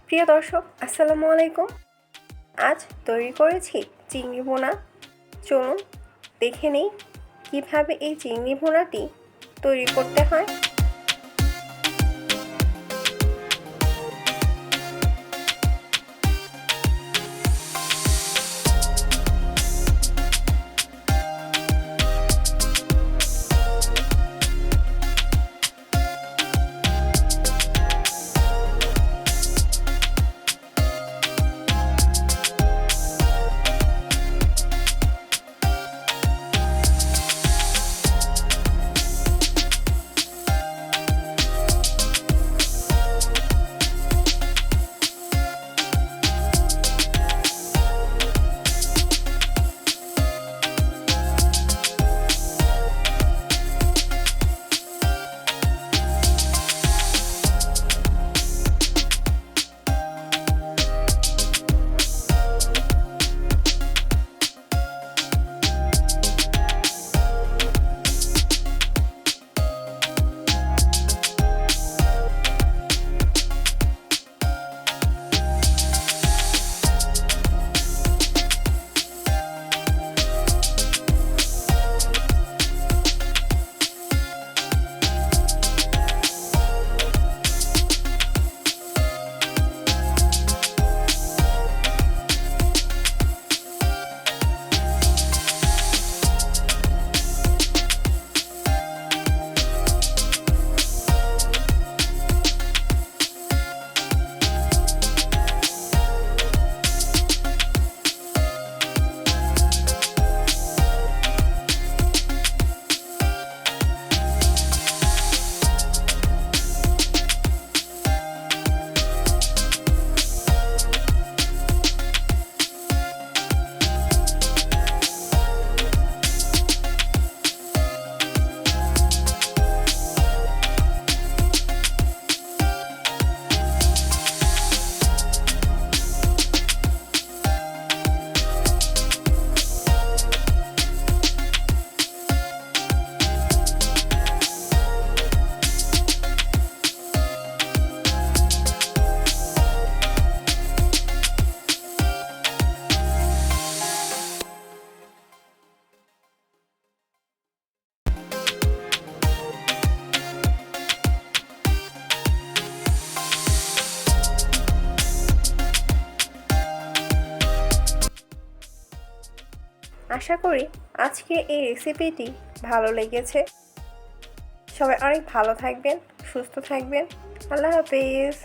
প্রিয় দর্শক, আসসালামু আলাইকুম। আজ তৈরি করেছি চিংড়ি ভুনা। চলুন দেখে নিই কীভাবে এই চিংড়ি ভুনাটি তৈরি করতে হয়। আশা করি আজকে এই রেসিপিটি ভালো লেগেছে। সবাই অনেক ভালো থাকবেন, সুস্থ থাকবেন। আল্লাহ হাফেজ।